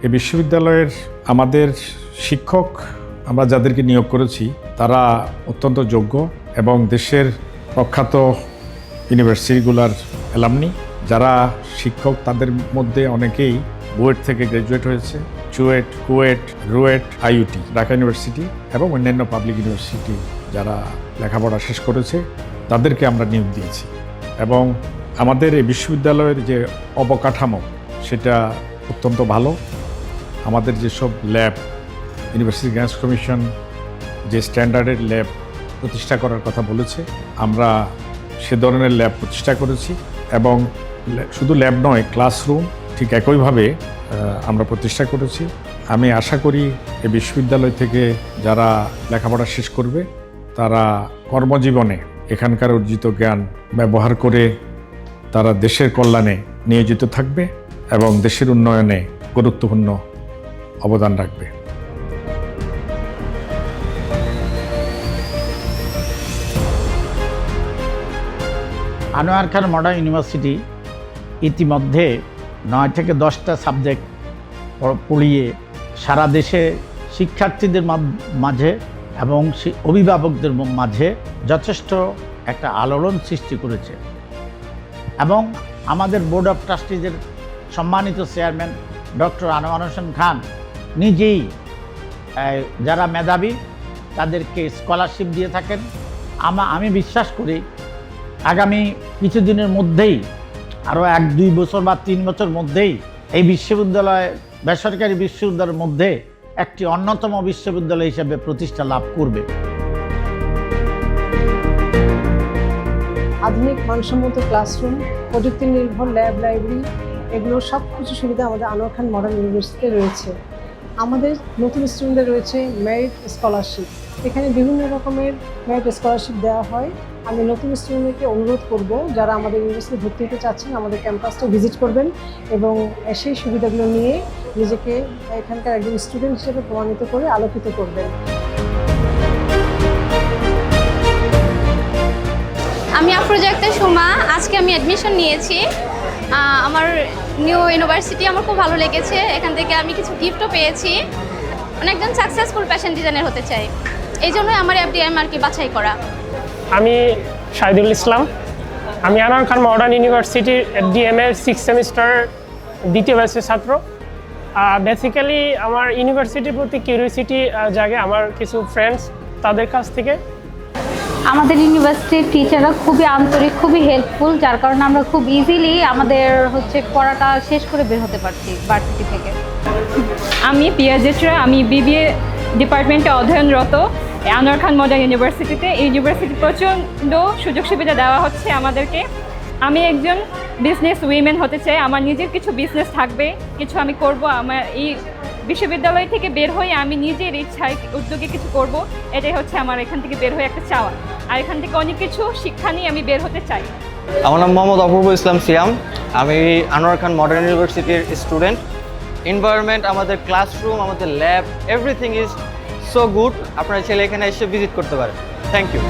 এই বিশ্ববিদ্যালয়ের আমাদের শিক্ষক আমরা যাদেরকে নিয়োগ করেছি তারা অত্যন্ত যোগ্য এবং দেশের প্রখ্যাত ইউনিভার্সিটিগুলোর অ্যালামনি। যারা শিক্ষক তাদের মধ্যে অনেকেই বুয়েট থেকে গ্র্যাজুয়েট হয়েছে, চুয়েট, কুয়েট, রুয়েট, আইইউটি, ঢাকা ইউনিভার্সিটি এবং অন্যান্য পাবলিক ইউনিভার্সিটি যারা লেখাপড়া শেষ করেছে তাদেরকে আমরা নিয়োগ দিয়েছি। এবং আমাদের এই বিশ্ববিদ্যালয়ের যে অবকাঠামো সেটা অত্যন্ত ভালো। আমাদের যেসব ল্যাব, ইউনিভার্সিটি গ্র্যান্টস কমিশন যে স্ট্যান্ডার্ডের ল্যাব প্রতিষ্ঠা করার কথা বলেছে, আমরা সে ধরনের ল্যাব প্রতিষ্ঠা করেছি। এবং শুধু ল্যাব নয়, ক্লাসরুম ঠিক একইভাবে আমরা প্রতিষ্ঠা করেছি। আমি আশা করি এই বিশ্ববিদ্যালয় থেকে যারা লেখাপড়া শেষ করবে তারা কর্মজীবনে এখানকার অর্জিত জ্ঞান ব্যবহার করে তারা দেশের কল্যাণে নিয়োজিত থাকবে এবং দেশের উন্নয়নে গুরুত্বপূর্ণ অবদান রাখবে। আনোয়ার খান মডার্ন ইউনিভার্সিটি ইতিমধ্যে 9 থেকে 10টা সাবজেক্ট পড়িয়ে সারা দেশে শিক্ষার্থীদের মাঝে এবং অভিভাবকদের মাঝে যথেষ্ট একটা আলোড়ন সৃষ্টি করেছে। এবং আমাদের বোর্ড অফ ট্রাস্টিজের সম্মানিত চেয়ারম্যান ডক্টর আনোয়ার হোসেন খান নিজেই যারা মেধাবী তাদেরকে স্কলারশিপ দিয়ে থাকেন। আমি বিশ্বাস করি আগামী কিছুদিনের মধ্যেই, আরও 1-2 বছর বা 3 বছর মধ্যেই এই বিশ্ববিদ্যালয় বেসরকারি বিশ্ববিদ্যালয়ের মধ্যে একটি অন্যতম বিশ্ববিদ্যালয় হিসেবে প্রতিষ্ঠা লাভ করবে। আধুনিক মানসম্মত ক্লাসরুম, প্রযুক্তি নির্ভর ল্যাব, লাইব্রেরি, এগুলো সব কিছু সুবিধা আমাদের আনোয়ার খান মডার্ন ইউনিভার্সিটিতে রয়েছে। আমাদের নতুন স্টুডেন্টদের রয়েছে মেরিট স্কলারশিপ। এখানে বিভিন্ন রকমের মেরিট স্কলারশিপ দেওয়া হয়। আমি নতুন স্টুডেন্টদেরকে অনুরোধ করব, যারা আমাদের ইউনিভার্সিটি ভর্তি হতে চাচ্ছেন আমাদের ক্যাম্পাসটা ভিজিট করবেন এবং সেই সুবিধাগুলো নিয়ে নিজেকে এখানকার একজন স্টুডেন্ট হিসেবে প্রমাণিত করে আলোকিত করবেন। আমি আফরোজা আক্তার সুমা। আজকে আমি অ্যাডমিশন নিয়েছি। আমার নিউ ইউনিভার্সিটি আমার খুব ভালো লেগেছে। এখান থেকে আমি কিছু গিফটও পেয়েছি। মানে একজন সাকসেসফুল ফ্যাশন ডিজাইনার হতে চাই, এই জন্যই আমার এফডিএম আর কি বাছাই করা। আমি শাহিদুল ইসলাম। আমি আনোয়ার খান মডার্ন ইউনিভার্সিটির এফডিএম-এর 6th সেমিস্টার দ্বিতীয় ব্যাচের ছাত্র। বেসিক্যালি আমার ইউনিভার্সিটির প্রতি কিউরিওসিটি জাগে আমার কিছু ফ্রেন্ডস তাদের কাছ থেকে। আমাদের ইউনিভার্সিটির টিচাররা খুবই আন্তরিক, খুবই হেল্পফুল, যার কারণে আমরা খুব ইজিলি আমাদের পড়াটা শেষ করে বের হতে পারছি ভার্সিটি থেকে। আমি পিয়া জেট্রা। আমি বিবিএ ডিপার্টমেন্টে অধ্যয়নরত আনোয়ার খান মডার্ন ইউনিভার্সিটিতে। এই ইউনিভার্সিটি প্রচণ্ড সুযোগ সুবিধা দেওয়া হচ্ছে আমাদেরকে। আমি একজন বিজনেস উইমেন হতে চাই। আমার নিজের কিছু বিজনেস থাকবে, কিছু আমি করব। আমার এই বিশ্ববিদ্যালয় থেকে বের হয়ে আমি নিজের ইচ্ছায় উদ্যোগে কিছু করব, এটাই হচ্ছে আমার এখান থেকে বের হয়ে একটা চাওয়া। আর এখান থেকে অনেক কিছু শিক্ষা নিয়ে আমি বের হতে চাই। আমার নাম মোহাম্মদ অপূর্ব ইসলাম সিয়াম। আমি আনোয়ার খান মডার্ন ইউনিভার্সিটির স্টুডেন্ট। এনভায়রনমেন্ট, আমাদের ক্লাসরুম, আমাদের lab, everything is so good. আপনারা চাইলে এখানে এসে ভিজিট করতে পারেন। Thank you.